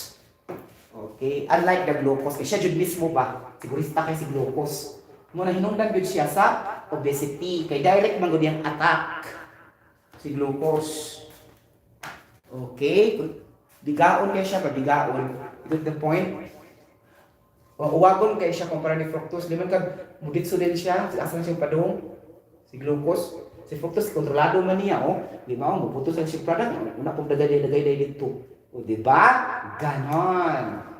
Okay? Unlike the glucose, siya jud mismo ba? Sigurista kay si glucose. Muna hinungdan jud siya sa obesity. Kay direct man gud yang attack si glucose. Okay? Bigaon kay siya, bigaon. Get the point? Uwagon kay siya kumpara ni fructose. Di man kag muditso din siya, asa na siyang padung si glucose. Si fructose kontrolado man niya, Di ba? Muputos ang si product, una pong dagay dito. O, di ba? Ganon.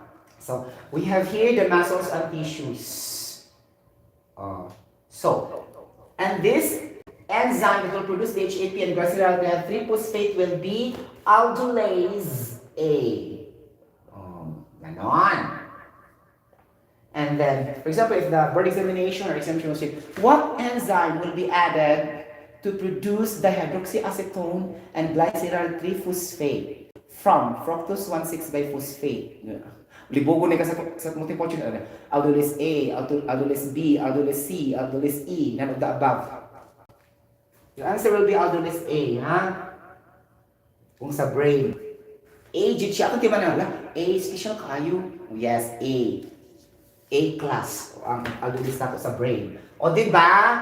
So, we have here the muscles and tissues. And this enzyme that will produce the HAP and glycerol 3-phosphate will be aldolase A. Ganon. And then, for example, if the board examination or examination will say, what enzyme will be added to produce dihydroxyacetone and glycerol 3-phosphate from fructose 1,6-biphosphate? Libogo na ka sa multiple aldolase A, aldolase B, aldolase C, aldolase E, none of the above. The answer will be aldolase A, ha? Kung sa brain. A, jit siya. Kung tiba na, A, special kayo. Yes, A. A class ang aldolase nato sa brain. O diba?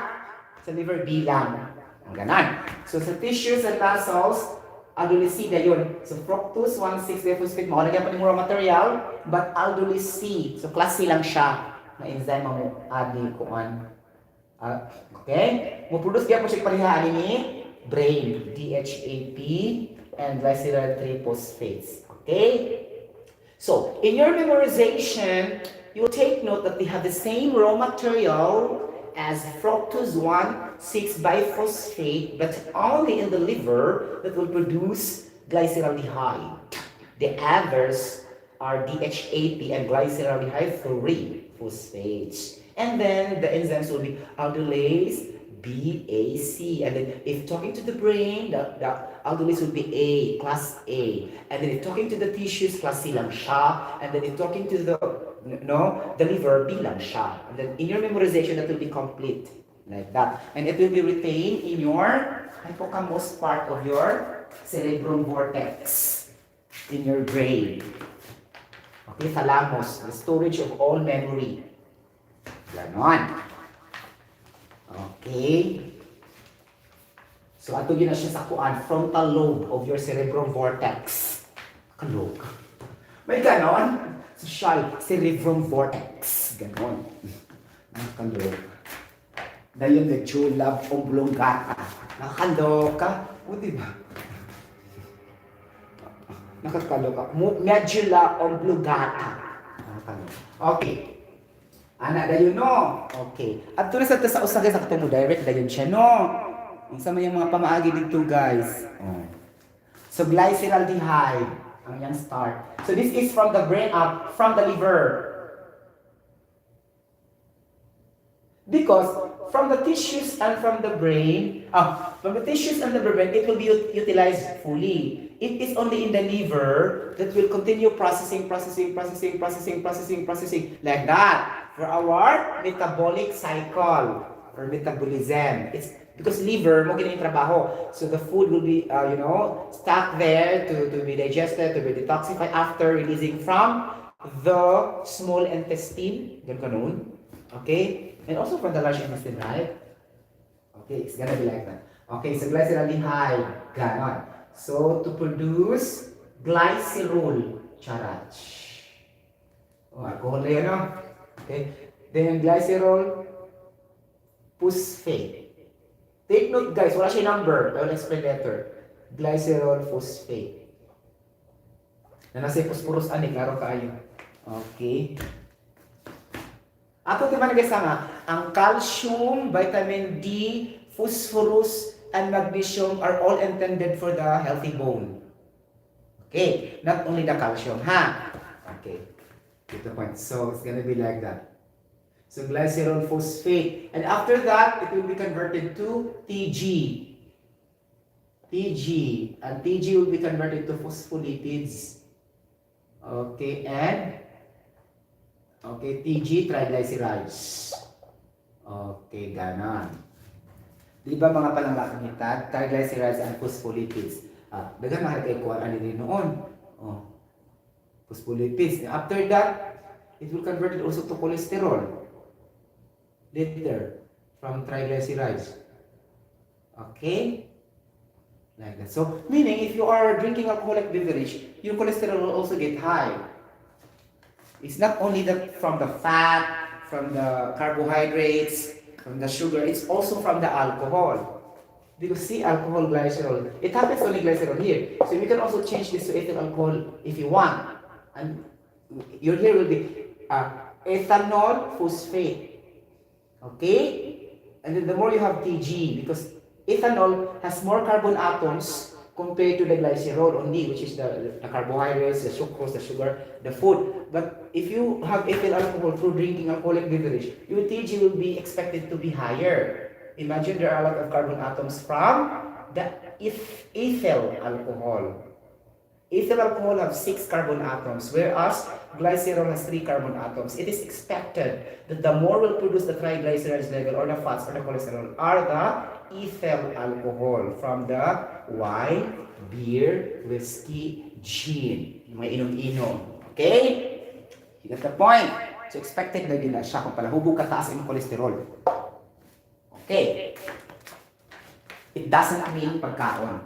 Sa liver B lang. Ang ganan. So sa tissues and muscles, aldolase C na yun. So fructose 1,6-biphosphate, makalagyan pa ng raw material, but aldolase C. So class C lang siya na enzyme mo adi kuan. Okay? Mo-produce kaya po siya parihaan ni brain, DHAP and glycerol 3-phosphates. Okay? So, in your memorization, you will take note that they have the same raw material as fructose 1,6-biphosphate, but only in the liver that will produce glyceraldehyde. The others are DHAP and glyceraldehyde 3-phosphates. And then the enzymes will be aldolase, BAC. And then if talking to the brain, the aldolase will be A, class A. And then if talking to the tissues, class C lang siya. And then if talking to the liver, B lang siya. And then in your memorization, that will be complete. Like that. And it will be retained in your hippocampus part of your cerebrum vortex. In your brain. Okay, thalamus, the storage of all memory. Ganon. Okay. So, ato yun na siya sa kuan, frontal lobe of your cerebrum vortex. Kalog. May ganon? Social cerebrum vortex. Ganon. Kalog. Dayon the julab oblongata. Nakakalog ka? O, diba? Nakakalog ka. Medulla oblongata. Nakakalog. Okay. Anak dayon no. Okay. At tulis sa usagay sa katong direct dayon siya no. Unsa man yung mga pamaagi dito guys. So glyceraldehyde ang yang start. So this is from the brain up from the liver. Because from the tissues and from the brain, it will be utilized fully. It is only in the liver that will continue processing like that for our metabolic cycle or metabolism. It's because liver mo gina yung trabaho. So the food will be stuck there to be digested, to be detoxified after releasing from the small intestine. Ganun. Okay? And also from the large intestine, right? Okay, it's gonna be like that. Okay, so glyceraldehyde, ganon. So to produce glycerol, charaj. Oh, alcohol na yun, no? Okay. Then glycerol, phosphate. Take note guys, wala siya number. I will explain later. Glycerol phosphate. Na nasa phosphorus ani, klaro kaayo. Okay. Ato diba nagasama, ang calcium, vitamin D, phosphorus, and magnesium are all intended for the healthy bone. Okay, not only the calcium, ha? Okay, get the point. So it's gonna be like that. So glycerol phosphate, and after that, it will be converted to TG. TG, and TG will be converted to phospholipids. Okay, and okay, TG, triglycerides. Okay, ganon. Di ba mga palanglakangitad, triglycerides and phospholipids? Dagan makikay ko ano din noon. Oh, phospholipids. After that, it will convert it also to cholesterol. Later, from triglycerides. Okay? Like that. So, meaning if you are drinking alcoholic beverage, your cholesterol will also get high. It's not only from the fat, from the carbohydrates, from the sugar, it's also from the alcohol. Because see, alcohol, glycerol, it happens only glycerol here. So you can also change this to ethyl alcohol if you want. And your here will be ethanol phosphate. Okay? And then the more you have TG, because ethanol has more carbon atoms compared to the glycerol only, which is the carbohydrates, the sucrose, the sugar, the food. But if you have ethyl alcohol through drinking alcoholic beverage, your TG will be expected to be higher. Imagine there are a lot of carbon atoms from the ethyl alcohol. Ethyl alcohol has 6 carbon atoms, whereas glycerol has 3 carbon atoms. It is expected that the more will produce the triglycerides level or the fats or the cholesterol are the ethyl alcohol from the wine, beer, whiskey, gin. Yung mga inom-inom. Okay? You get the point? So expected na din na siya kung pala hubog kataas yung cholesterol. Okay. It doesn't mean pagkaon.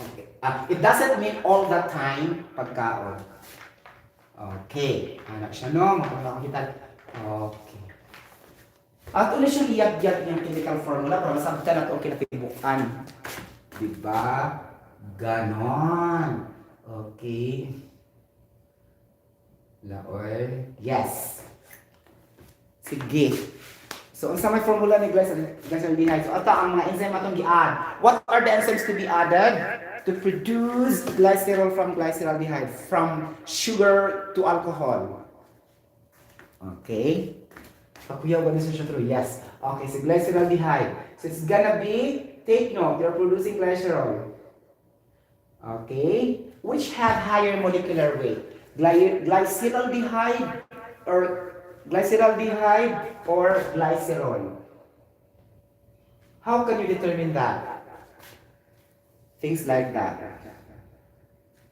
Okay. It doesn't mean all the time pagkaon. Okay. Anak siya no? Makakita. Okay. At ulit siya liyag-yag yung chemical formula para masabta na ito ang kinatibukan. Diba? Ganon. Okay. Laoy. Yes. Sige. So, unsa may formula ni glyceraldehyde? So, ito ang mga enzyme atong gi-add. What are the enzymes to be added to produce glycerol from glyceraldehyde, from sugar to alcohol? Okay. Pakuyaw ba niya siya through? Yes. Okay, so glyceraldehyde. So, it's gonna be, take note, you're producing glycerol. Okay. Which have higher molecular weight? Glyceraldehyde or glycerol? How can you determine that? Things like that.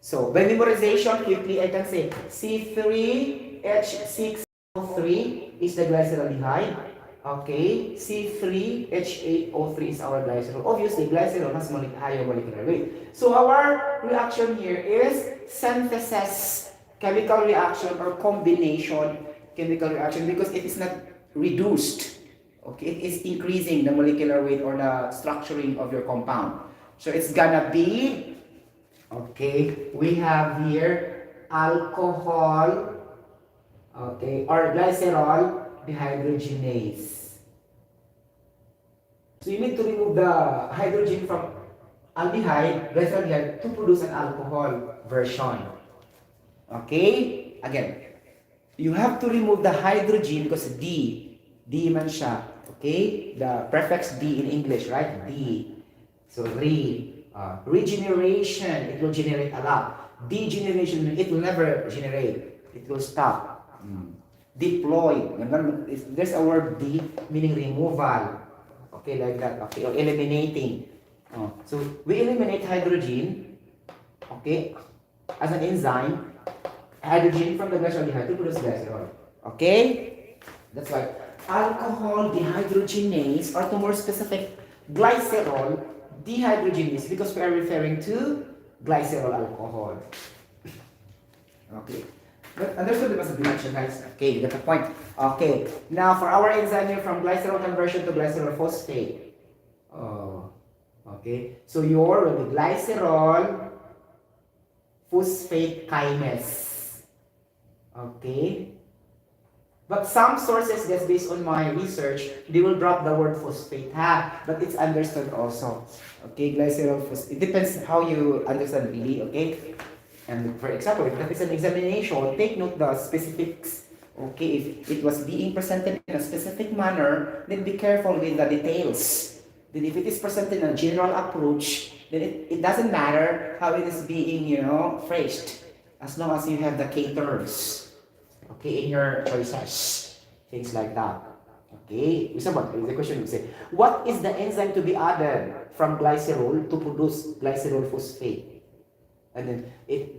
So, by memorization, quickly I can say C3H6O3 is the glyceraldehyde. Okay, C3H8O3 is our glycerol. Obviously, glycerol has higher molecular weight. So, our reaction here is synthesis, chemical reaction or combination chemical reaction because it is not reduced. Okay, it is increasing the molecular weight or the structuring of your compound. So it's gonna be, okay, we have here alcohol, okay, or glycerol dehydrogenase. So you need to remove the hydrogen from aldehyde, glyceraldehyde to produce an alcohol version. Okay, again. You have to remove the hydrogen because D man siya. Okay? The prefix D in English, right? D. So, regeneration, it will generate a lot. Degeneration, it will never generate. It will stop. Deploy. There's a word D meaning removal. Okay, like that. Okay, or eliminating. So, we eliminate hydrogen, okay, as an enzyme. Hydrogen from the glyceraldehyde to produce glycerol. Okay? That's why alcohol dehydrogenase, or to more specific, glycerol dehydrogenase, because we are referring to glycerol alcohol. Okay. But understood the mention, guys? Okay, you got the point. Okay. Now, for our enzyme here, from glycerol conversion to glycerol phosphate. Oh, okay. So, your will be glycerol phosphate kinase. Okay. But some sources, that's based on my research, they will drop the word phosphate, ha? But it's understood also. Okay, glycerol phosphate. It depends how you understand really, okay? And for example, if that is an examination, take note the specifics. Okay, if it was being presented in a specific manner, then be careful with the details. Then if it is presented in a general approach, then it doesn't matter how it is being, phrased, as long as you have the key terms, okay, in your choices, things like that. Okay, the question would say, what is the enzyme to be added from glycerol to produce glycerol phosphate? And then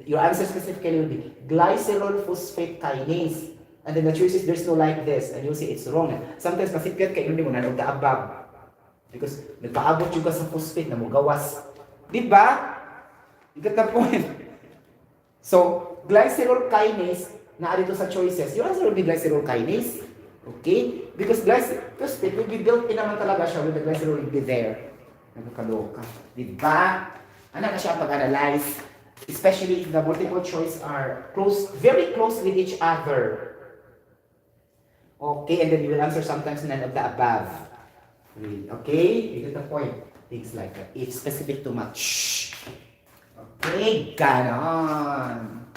your answer specifically will be glycerol phosphate kinase. And then the choice is there's no like this, and you'll say it's wrong. Sometimes masipkat kayo hindi mo na the above. Because nagpaabot yung ka sa phosphate na mo gawas. Diba? You get the point. So, glycerol kinase na dito sa choices. Your answer will be glycerol kinase. Okay? Because phosphate will be built in naman talaga siya when the glycerol will be there. Nagkakaloka. Diba? Ano na siya pag-analyze? Especially if the multiple choice are very close with each other. Okay, and then you will answer sometimes none of the above. Okay, you get the point. Things like that. If specific too much. Okay, ganon.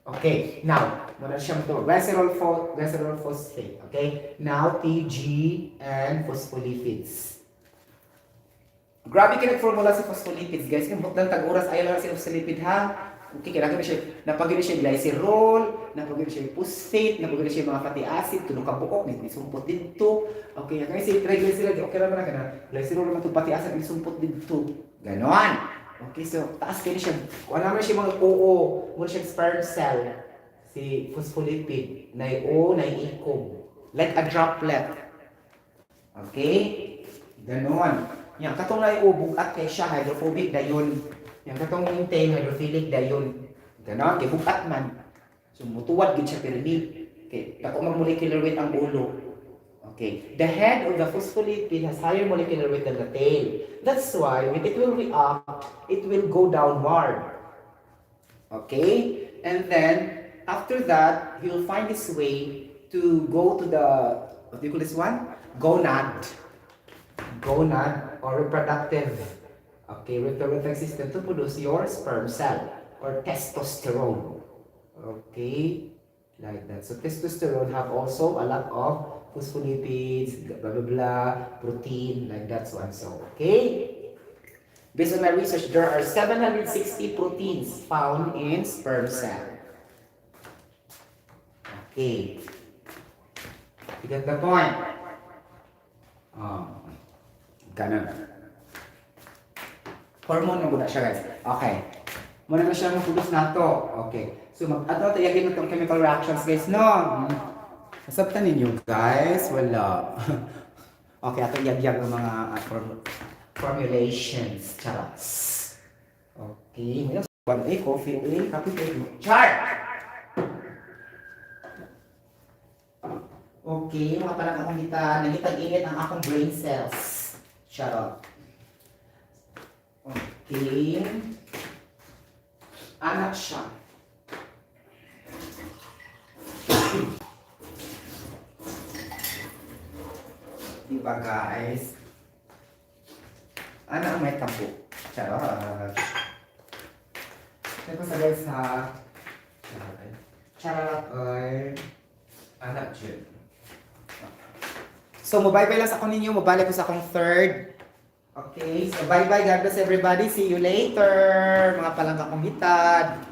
Okay, now, muna siyang to. Glycerol phosphate. Okay, now TG and phospholipids. Grabe kinag-formula sa phospholipids, guys. Kung buklang tag-oras, ayaw lang sa phospholipid, ha? Okay, kailangan na siya, napagin na siya glycerol, napagin na siya phosphate, napagin na siya mga fatty acid, tulong kabuok, may sumpot dito. Okay, kaya si triglycerides, okay naman na ka na. Glycerol naman itong fatty acid, may sumpot dito. Ganon. Okay, so, taas kayo siya. Wala naman siya mga OO, muna siya sperm cell. Si phospholipid, na O, na ikom. Like a droplet. Okay? Ganon. Yang katong na iubog at kay siya, hydrophobic dayon. Yang katong intay, hydrophilic dayon. Ganon, kay bugat man. So, mutuwad gid siya pirmi. Okay, dako mag molecular weight ang ulo. Okay, the head of the phospholipid has higher molecular weight than the tail. That's why when it will react, it will go downward. Okay, and then after that, he will find his way to go to the, what do you call this one? Gonad or reproductive, okay, reproductive system to produce your sperm cell or testosterone. Okay, like that. So testosterone have also a lot of phospholipids, blah blah blah, protein, like that, so and so. Okay, based on my research, there are 760 proteins found in sperm cell. Okay, you get the point? Ganun. Hormone mo muna siya, guys. Okay. Muna na siya mag-produce na to. Okay. So, tayagin mo itong chemical reactions, guys, no? Nasabtan ninyo, guys? Wala. Okay, ato yag-yag ng mga formulations. Charas. Okay. May coffee, coffee. Char! Okay, mga palang akong nagitag-init ang akong brain cells. Charot. Okay. Anak siya. Diba, guys? Anak ang may tapo. Charot. Ito sa guys, ha? Charot. Anak dyan. So, mabay-bye lang sa ako ninyo. Mabalik ko sa akong third. Okay, so bye-bye. God bless everybody. See you later. Mga palangga kong hitad.